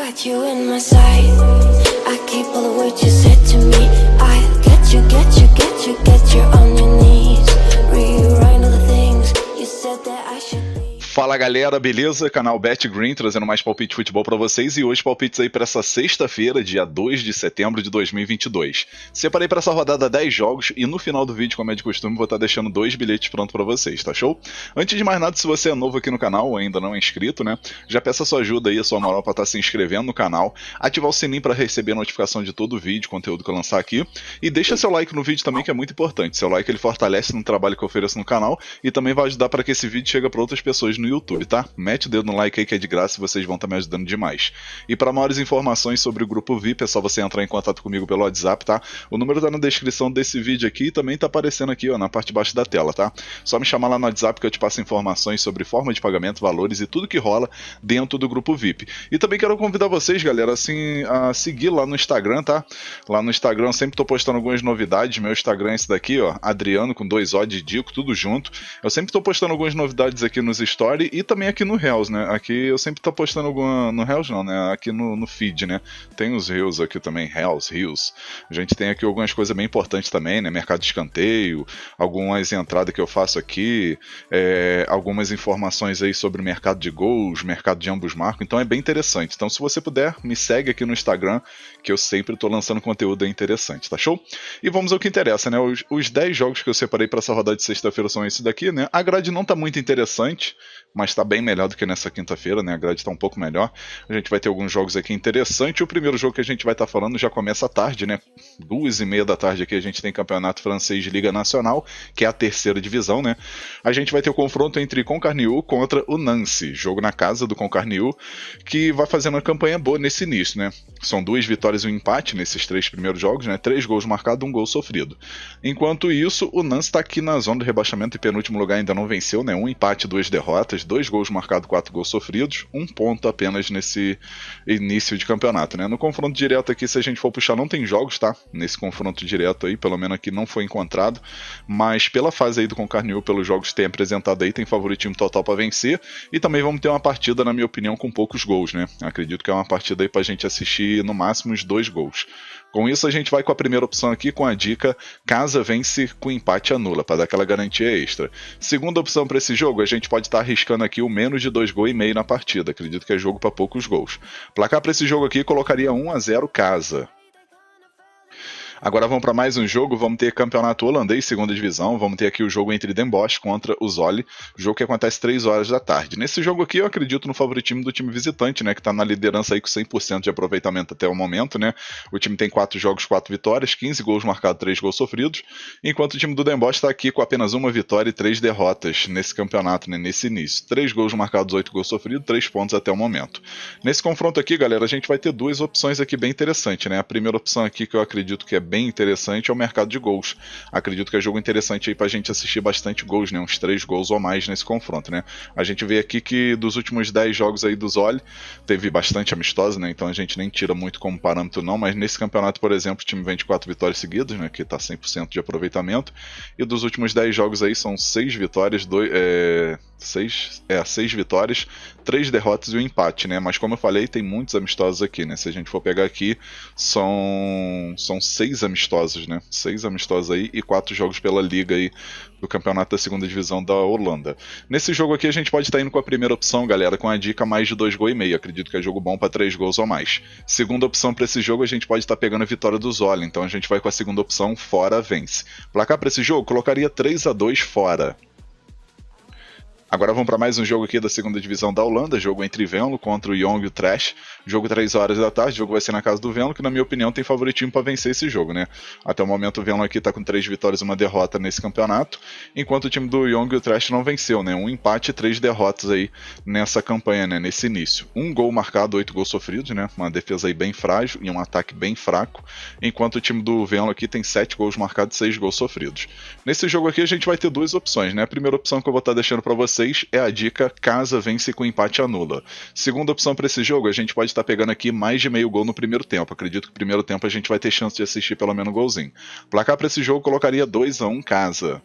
got you in my sight. I keep all the words you said to me. I get you on your knees. Rewrite all the things you said that I should be. Fala galera, beleza? Canal Bet Green trazendo mais palpite de futebol pra vocês e hoje palpites aí pra essa sexta-feira, dia 2 de setembro de 2022. Separei pra essa rodada 10 jogos e no final do vídeo, como é de costume, vou estar deixando 2 bilhetes prontos pra vocês, tá show? Antes de mais nada, se você é novo aqui no canal ou ainda não é inscrito, né, já peço a sua ajuda aí, a sua moral pra estar se inscrevendo no canal, ativar o sininho pra receber a notificação de todo o vídeo, conteúdo que eu lançar aqui e deixa seu like no vídeo também, que é muito importante. Seu like ele fortalece no trabalho que eu ofereço no canal e também vai ajudar para que esse vídeo chegue pra outras pessoas no YouTube, tá? Mete o dedo no like aí que é de graça e vocês vão estar me ajudando demais. E para maiores informações sobre o grupo VIP é só você entrar em contato comigo pelo WhatsApp, tá? O número tá na descrição desse vídeo aqui e também tá aparecendo aqui, ó, na parte de baixo da tela, tá? Só me chamar lá no WhatsApp que eu te passo informações sobre forma de pagamento, valores e tudo que rola dentro do grupo VIP. E também quero convidar vocês, galera, assim, a seguir lá no Instagram, tá? Lá no Instagram eu sempre tô postando algumas novidades. Meu Instagram é esse daqui, ó, Adriano com 2 O de Dico, tudo junto. Eu sempre tô postando algumas novidades aqui nos stories e também aqui no Reels, né? Aqui eu sempre tô postando alguma... No Reels não, né? Aqui no feed, né? Tem os Reels aqui também, Reels. A gente tem aqui algumas coisas bem importantes também, né? Mercado de escanteio, algumas entradas que eu faço aqui, algumas informações aí sobre o mercado de gols, mercado de ambos marcos, então é bem interessante. Então se você puder, me segue aqui no Instagram, que eu sempre tô lançando conteúdo interessante, tá show? E vamos ao que interessa, né? Os 10 jogos que eu separei para essa rodada de sexta-feira são esses daqui, né? A grade não tá muito interessante, mas tá bem melhor do que nessa quinta-feira, né? A grade tá um pouco melhor. A gente vai ter alguns jogos aqui interessantes. O primeiro jogo que a gente vai estar falando já começa à tarde, né? 2h30 da tarde aqui a gente tem Campeonato Francês de Liga Nacional, que é a terceira divisão, né? A gente vai ter o confronto entre Concarneau contra o Nancy, jogo na casa do Concarneau, que vai fazendo uma campanha boa nesse início, né? São 2 vitórias e um empate nesses 3 primeiros jogos, né? 3 gols marcados, 1 gol sofrido. Enquanto isso, o Nancy tá aqui na zona do rebaixamento e penúltimo lugar, ainda não venceu, né? 1 empate, 2 derrotas, 2 gols marcados, 4 gols sofridos, 1 ponto apenas nesse início de campeonato, né? No confronto direto aqui, se a gente for puxar, não tem jogos, tá? Nesse confronto direto aí, pelo menos aqui não foi encontrado, mas pela fase aí do Concarneau, pelos jogos que tem apresentado aí, tem favoritismo total para vencer, e também vamos ter uma partida, na minha opinião, com poucos gols, né? Acredito que é uma partida aí pra gente assistir no máximo os 2 gols. Com isso a gente vai com a primeira opção aqui com a dica casa vence com empate anula, para dar aquela garantia extra. Segunda opção para esse jogo, a gente pode estar arriscando aqui o menos de 2,5 gols na partida, acredito que é jogo para poucos gols. Placar para esse jogo aqui colocaria 1-0 casa. Agora vamos para mais um jogo, vamos ter campeonato holandês, segunda divisão, vamos ter aqui o jogo entre Den Bosch contra o Zwolle, jogo que acontece 3 horas da tarde. Nesse jogo aqui eu acredito no favoritismo do time visitante, né, que está na liderança aí com 100% de aproveitamento até o momento, né, o time tem 4 jogos, 4 vitórias, 15 gols marcados, 3 gols sofridos, enquanto o time do Den Bosch está aqui com apenas 1 vitória e 3 derrotas nesse campeonato, né, nesse início. 3 gols marcados, 8 gols sofridos, 3 pontos até o momento. Nesse confronto aqui, galera, a gente vai ter 2 opções aqui bem interessantes, né, a primeira opção aqui que eu acredito que é bem interessante é o mercado de gols. Acredito que é jogo interessante aí pra gente assistir bastante gols, né? Uns 3 gols ou mais nesse confronto, né? A gente vê aqui que dos últimos 10 jogos aí do Zwolle, teve bastante amistosa, né? Então a gente nem tira muito como parâmetro não, mas nesse campeonato, por exemplo, o time vem de 4 vitórias seguidas, né? Que tá 100% de aproveitamento. E dos últimos 10 jogos aí são 6 vitórias, 6 vitórias, 3 derrotas e um empate, né? Mas como eu falei, tem muitos amistosos aqui, né? Se a gente for pegar aqui, são 6 amistosos, né? 6 amistosos aí e 4 jogos pela liga aí do campeonato da segunda divisão da Holanda. Nesse jogo aqui a gente pode estar indo com a primeira opção, galera, com a dica mais de 2,5 gols. Acredito que é jogo bom para 3 gols ou mais. Segunda opção para esse jogo a gente pode estar pegando a vitória do Zwolle, então a gente vai com a segunda opção, fora vence. Placar para esse jogo, colocaria 3-2 fora. Agora vamos para mais um jogo aqui da segunda divisão da Holanda, jogo entre Venlo contra o Jong Utrecht, jogo 3 horas da tarde, o jogo vai ser na casa do Venlo, que na minha opinião tem favoritismo para vencer esse jogo, né? Até o momento o Venlo aqui está com 3 vitórias e 1 derrota nesse campeonato, enquanto o time do Jong Utrecht não venceu, né? 1 empate e 3 derrotas aí nessa campanha, né? Nesse início. 1 gol marcado, 8 gols sofridos, né? Uma defesa aí bem frágil e um ataque bem fraco, enquanto o time do Venlo aqui tem 7 gols marcados e 6 gols sofridos. Nesse jogo aqui a gente vai ter 2 opções, né? A primeira opção que eu vou estar deixando para vocês é a dica casa vence com empate anula. Segunda opção para esse jogo, a gente pode estar pegando aqui mais de meio gol no primeiro tempo. Acredito que no primeiro tempo a gente vai ter chance de assistir pelo menos um golzinho. Placar para esse jogo colocaria 2-1 casa.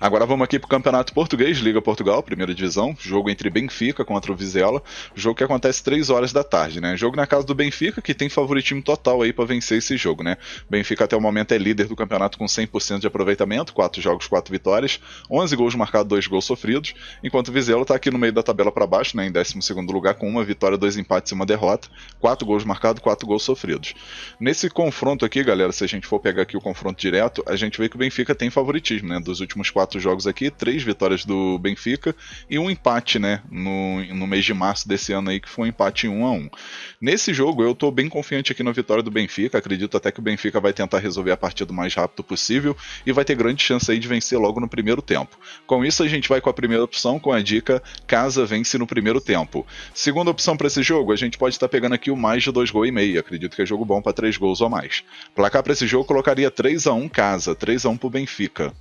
Agora vamos aqui para o Campeonato Português, Liga Portugal, primeira divisão, jogo entre Benfica contra o Vizela, jogo que acontece 3 horas da tarde, né? Jogo na casa do Benfica, que tem favoritismo total aí para vencer esse jogo, né? Benfica até o momento é líder do campeonato com 100% de aproveitamento, 4 jogos, 4 vitórias, 11 gols marcados, 2 gols sofridos, enquanto o Vizela está aqui no meio da tabela para baixo, né? Em 12º lugar com 1 vitória, 2 empates e 1 derrota, 4 gols marcados, 4 gols sofridos. Nesse confronto aqui, galera, se a gente for pegar aqui o confronto direto, a gente vê que o Benfica tem favoritismo, né? Dos últimos 4 jogos aqui, 3 vitórias do Benfica e um empate, né, no mês de março desse ano aí, que foi um empate em 1-1. Nesse jogo eu tô bem confiante aqui na vitória do Benfica, acredito até que o Benfica vai tentar resolver a partida o mais rápido possível e vai ter grande chance aí de vencer logo no primeiro tempo. Com isso a gente vai com a primeira opção, com a dica Casa vence no primeiro tempo. Segunda opção para esse jogo, a gente pode estar pegando aqui o mais de 2 gols e meio, acredito que é jogo bom para 3 gols ou mais. Placar para esse jogo colocaria 3-1 Casa, 3-1 pro Benfica.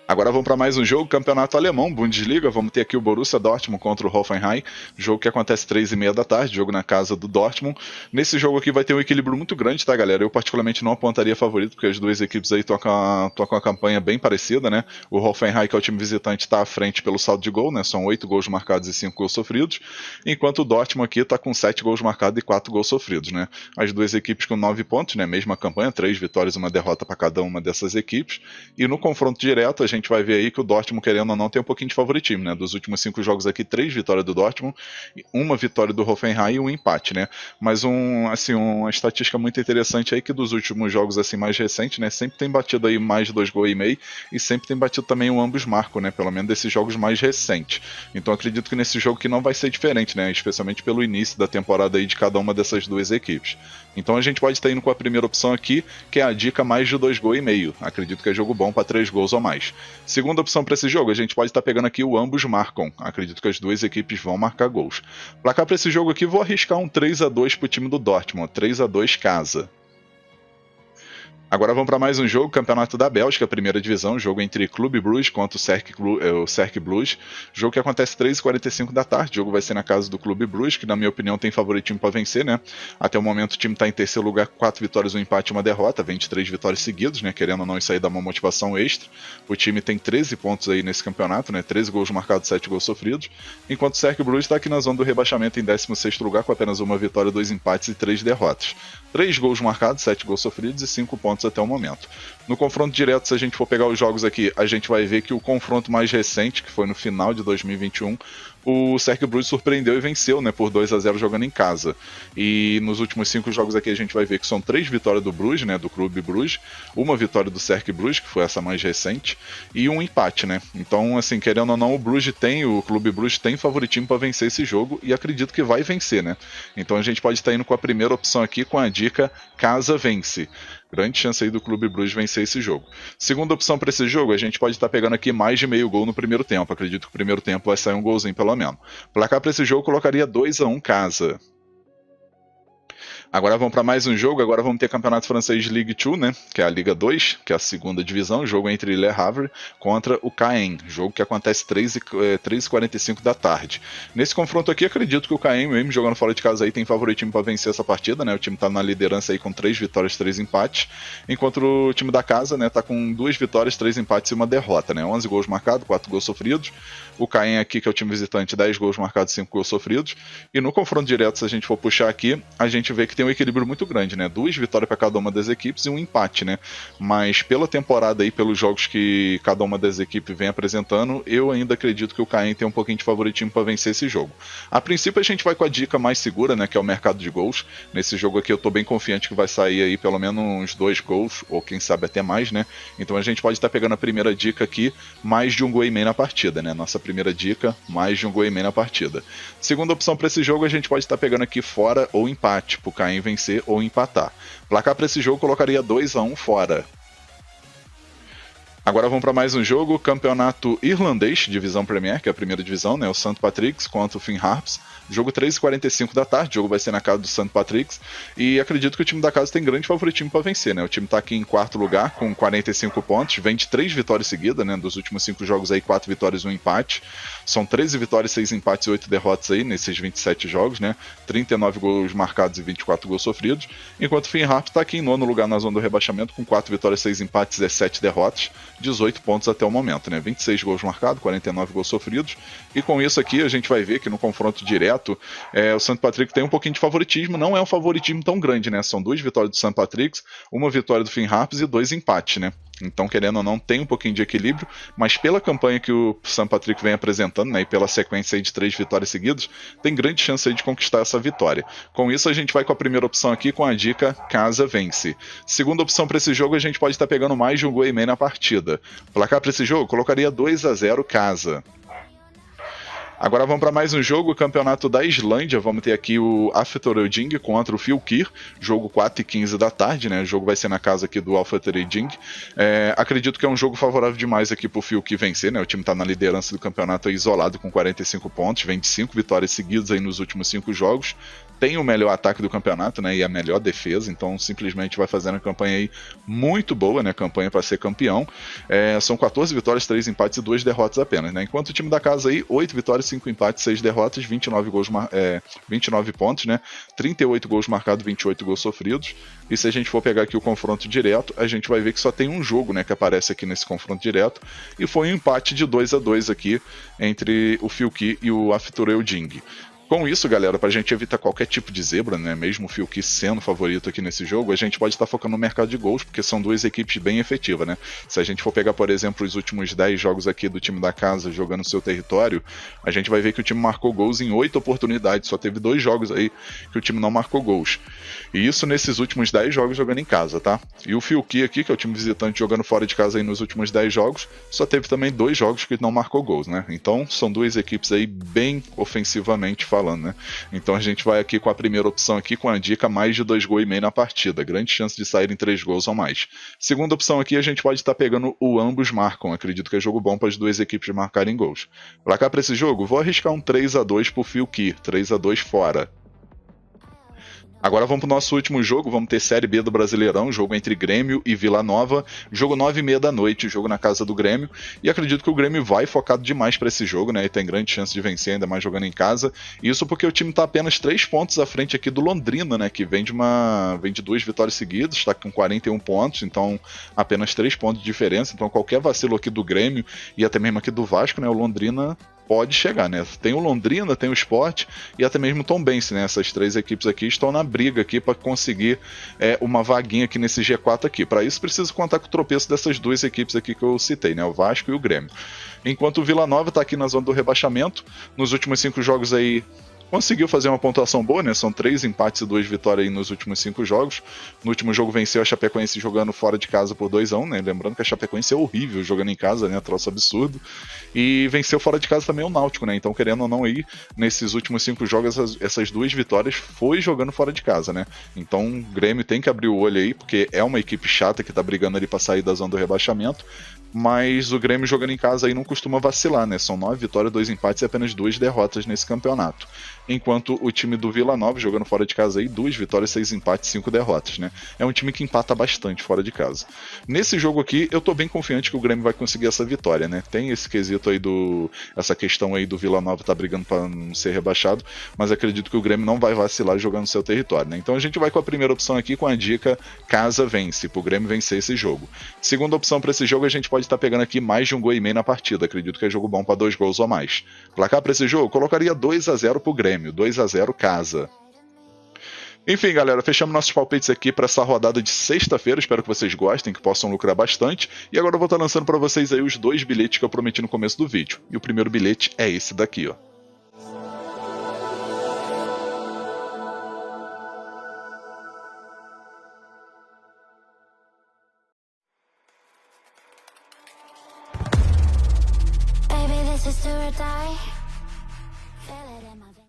Agora vamos para mais um jogo, campeonato alemão, Bundesliga, vamos ter aqui o Borussia Dortmund contra o Hoffenheim, jogo que acontece 3h30 da tarde, jogo na casa do Dortmund. Nesse jogo aqui vai ter um equilíbrio muito grande, tá, galera? Eu particularmente não apontaria favorito, porque as duas equipes aí estão com a campanha bem parecida, né? O Hoffenheim, que é o time visitante, está à frente pelo saldo de gol, né? São 8 gols marcados e 5 gols sofridos, enquanto o Dortmund aqui está com 7 gols marcados e 4 gols sofridos, né? As duas equipes com 9 pontos, né? Mesma campanha, 3 vitórias e 1 derrota para cada uma dessas equipes. E no confronto direto, a gente vai ver aí que o Dortmund, querendo ou não, tem um pouquinho de favoritismo, né? Dos últimos 5 jogos aqui, 3 vitórias do Dortmund, 1 vitória do Hoffenheim e 1 empate, né? Mas uma estatística muito interessante aí, que dos últimos jogos assim mais recentes, né? Sempre tem batido aí mais de 2 gols e meio e sempre tem batido também o ambos marcam, né? Pelo menos desses jogos mais recentes. Então acredito que nesse jogo que não vai ser diferente, né? Especialmente pelo início da temporada aí de cada uma dessas duas equipes. Então a gente pode estar indo com a primeira opção aqui, que é a dica mais de 2 gols e meio. Acredito que é jogo bom para 3 gols ou mais. Segunda opção para esse jogo, a gente pode estar pegando aqui o ambos marcam. Acredito que as duas equipes vão marcar gols. Placar para esse jogo aqui, vou arriscar um 3-2 para o time do Dortmund. 3-2 casa. Agora vamos para mais um jogo, Campeonato da Bélgica, primeira divisão, jogo entre Clube Bruges contra o Cercle Bruges, jogo que acontece 3h45 da tarde, o jogo vai ser na casa do Clube Bruges, que na minha opinião tem favoritismo para vencer, né? Até o momento o time está em terceiro lugar, 4 vitórias, 1 empate e 1 derrota, 23 vitórias seguidas, né? Querendo ou não, isso aí dá uma motivação extra. O time tem 13 pontos aí nesse campeonato, né? 13 gols marcados, 7 gols sofridos, enquanto o Cercle Bruges está aqui na zona do rebaixamento em 16º lugar, com apenas 1 vitória, 2 empates e 3 derrotas. 3 gols marcados, 7 gols sofridos e 5 pontos até o momento. No confronto direto, se a gente for pegar os jogos aqui, a gente vai ver que o confronto mais recente, que foi no final de 2021, o Cercle Bruges surpreendeu e venceu, né, por 2-0 jogando em casa. E nos últimos 5 jogos aqui a gente vai ver que são 3 vitórias do Bruges, né, do Clube Bruges, 1 vitória do Cercle Bruges, que foi essa mais recente, e 1 empate, né. Então, assim, querendo ou não, o Clube Bruges tem favoritismo para vencer esse jogo e acredito que vai vencer, né. Então a gente pode estar indo com a primeira opção aqui, com a dica Casa vence. Grande chance aí do Clube Bruges vencer esse jogo. Segunda opção para esse jogo, a gente pode estar pegando aqui mais de meio gol no primeiro tempo. Acredito que o primeiro tempo vai sair um golzinho pelo menos. Placar para esse jogo colocaria 2-1 casa. Agora vamos para mais um jogo, agora vamos ter Campeonato Francês Ligue 2, né, que é a Liga 2, que é a segunda divisão, jogo entre Le Havre contra o Caen, jogo que acontece 3h45 da tarde. Nesse confronto aqui, acredito que o Caen, mesmo jogando fora de casa, aí tem favoritismo para vencer essa partida, né, o time está na liderança aí com 3 vitórias, 3 empates, enquanto o time da casa, né, tá com 2 vitórias, 3 empates e 1 derrota, né, 11 gols marcados, 4 gols sofridos, o Caen aqui, que é o time visitante, 10 gols marcados, 5 gols sofridos, e no confronto direto, se a gente for puxar aqui, a gente vê que tem um equilíbrio muito grande, né? 2 vitórias para cada uma das equipes e 1 empate, né? Mas pela temporada aí, pelos jogos que cada uma das equipes vem apresentando, eu ainda acredito que o Caen tem um pouquinho de favoritismo para vencer esse jogo. A princípio a gente vai com a dica mais segura, né? Que é o mercado de gols. Nesse jogo aqui eu tô bem confiante que vai sair aí pelo menos uns 2 gols, ou quem sabe até mais, né? Então a gente pode estar pegando a primeira dica aqui, mais de 1 gol e meio na partida, né? Nossa primeira dica, mais de 1 gol e meio na partida. Segunda opção para esse jogo, a gente pode estar pegando aqui fora ou empate, pro Caen vencer ou empatar. Placar para esse jogo colocaria 2-1 fora. Agora vamos para mais um jogo, Campeonato Irlandês, Divisão Premier, que é a primeira divisão, né, o St. Patrick's contra o Finn Harps, Jogo 3h45 da tarde, o jogo vai ser na casa do St. Patrick's, e acredito que o time da casa tem grande favoritismo para vencer, né? O time tá aqui em quarto lugar com 45 pontos, vem de 3 vitórias seguidas, né? Dos últimos 5 jogos aí, 4 vitórias e 1 empate. São 13 vitórias, 6 empates e 8 derrotas aí nesses 27 jogos, né? 39 gols marcados e 24 gols sofridos. Enquanto o Finn Harps tá aqui em nono lugar na zona do rebaixamento com 4 vitórias, 6 empates e 17 derrotas, 18 pontos até o momento, né? 26 gols marcados, 49 gols sofridos. E com isso aqui a gente vai ver que no confronto direto o St. Patrick tem um pouquinho de favoritismo, não é um favoritismo tão grande, né? São 2 vitórias do St. Patrick's, 1 vitória do Finn Harps e 2 empates, né? Então, querendo ou não, tem um pouquinho de equilíbrio, mas pela campanha que o St. Patrick vem apresentando, né, e pela sequência aí de 3 vitórias seguidas, tem grande chance aí de conquistar essa vitória. Com isso, a gente vai com a primeira opção aqui com a dica Casa Vence. Segunda opção para esse jogo, a gente pode estar pegando mais de um gol e meio na partida. Placar para esse jogo, colocaria 2-0 Casa. Agora vamos para mais um jogo, o campeonato da Islândia. Vamos ter aqui o Afturelding contra o Fylkir, jogo 4h15 da tarde, né? O jogo vai ser na casa aqui do Afturelding. Acredito que é um jogo favorável demais aqui pro Fylkir vencer, né? O time tá na liderança do campeonato aí, isolado com 45 pontos, vem de 5 vitórias seguidas aí nos últimos 5 jogos. Tem o melhor ataque do campeonato, né, e a melhor defesa, então simplesmente vai fazendo uma campanha aí muito boa, né, campanha para ser campeão. São 14 vitórias, 3 empates e 2 derrotas apenas, né, enquanto o time da casa aí, 8 vitórias, 5 empates, 6 derrotas, 29 pontos, né, 38 gols marcados, 28 gols sofridos. E se a gente for pegar aqui o confronto direto, a gente vai ver que só tem um jogo, né, que aparece aqui nesse confronto direto, e foi um empate de 2-2 aqui entre o Fylkir e o Afturelding. Com isso, galera, pra gente evitar qualquer tipo de zebra, né, mesmo o Fylkir sendo favorito aqui nesse jogo, a gente pode estar focando no mercado de gols, porque são 2 equipes bem efetivas, né. Se a gente for pegar, por exemplo, os últimos 10 jogos aqui do time da casa jogando no seu território, a gente vai ver que o time marcou gols em 8 oportunidades, só teve 2 jogos aí que o time não marcou gols. E isso nesses últimos 10 jogos jogando em casa, tá? E o Fylkir aqui, que é o time visitante jogando fora de casa aí nos últimos 10 jogos, só teve também 2 jogos que não marcou gols, né. Então são 2 equipes aí bem ofensivamente falando, né. Então a gente vai aqui com a primeira opção aqui com a dica mais de 2 gols e meio na partida, grande chance de saírem 3 gols ou mais. Segunda opção aqui a gente pode estar pegando o ambos marcam, acredito que é jogo bom para as 2 equipes marcarem gols. Placar para esse jogo, vou arriscar um 3-2 pro Fylkir, 3-2 fora. Agora vamos para o nosso último jogo, vamos ter Série B do Brasileirão, jogo entre Grêmio e Vila Nova, jogo 9h30 da noite, jogo na casa do Grêmio, e acredito que o Grêmio vai focado demais para esse jogo, né, e tem grande chance de vencer, ainda mais jogando em casa, isso porque o time está apenas 3 pontos à frente aqui do Londrina, né, que vem de 2 vitórias seguidas, está com 41 pontos, então apenas 3 pontos de diferença, então qualquer vacilo aqui do Grêmio, e até mesmo aqui do Vasco, né, o Londrina pode chegar, né? Tem o Londrina, tem o Sport e até mesmo o Tombense, né? Essas 3 equipes aqui estão na briga aqui para conseguir uma vaguinha aqui nesse G4 aqui. Para isso precisa contar com o tropeço dessas 2 equipes aqui que eu citei, né? O Vasco e o Grêmio. Enquanto o Vila Nova está aqui na zona do rebaixamento, nos últimos 5 jogos aí conseguiu fazer uma pontuação boa, né? São 3 empates e 2 vitórias aí nos últimos 5 jogos. No último jogo venceu a Chapecoense jogando fora de casa por 2-1, né? Lembrando que a Chapecoense é horrível jogando em casa, né? Troço absurdo. E venceu fora de casa também o Náutico, né? Então, querendo ou não ir, nesses últimos 5 jogos, essas 2 vitórias foi jogando fora de casa, né? Então, o Grêmio tem que abrir o olho aí, porque é uma equipe chata que tá brigando ali pra sair da zona do rebaixamento. Mas o Grêmio jogando em casa aí não costuma vacilar, né? São 9 vitórias, 2 empates e apenas 2 derrotas nesse campeonato. Enquanto o time do Vila Nova jogando fora de casa aí, 2 vitórias, 6 empates, 5 derrotas, né? É um time que empata bastante fora de casa. Nesse jogo aqui, eu tô bem confiante que o Grêmio vai conseguir essa vitória, né? Tem esse quesito aí essa questão aí do Vila Nova tá brigando para não ser rebaixado, mas acredito que o Grêmio não vai vacilar jogando no seu território, né? Então a gente vai com a primeira opção aqui com a dica Casa Vence, pro Grêmio vencer esse jogo. Segunda opção para esse jogo, a gente pode estar pegando aqui mais de 1 gol e meio na partida, acredito que é jogo bom para 2 gols ou mais. Placar para esse jogo, colocaria 2-0 pro Grêmio, 2-0 Casa. Enfim, galera, fechamos nossos palpites aqui para essa rodada de sexta-feira. Espero que vocês gostem, que possam lucrar bastante. E agora eu vou estar lançando para vocês aí os 2 bilhetes que eu prometi no começo do vídeo. E o primeiro bilhete é esse daqui, ó. Baby, this is do or die.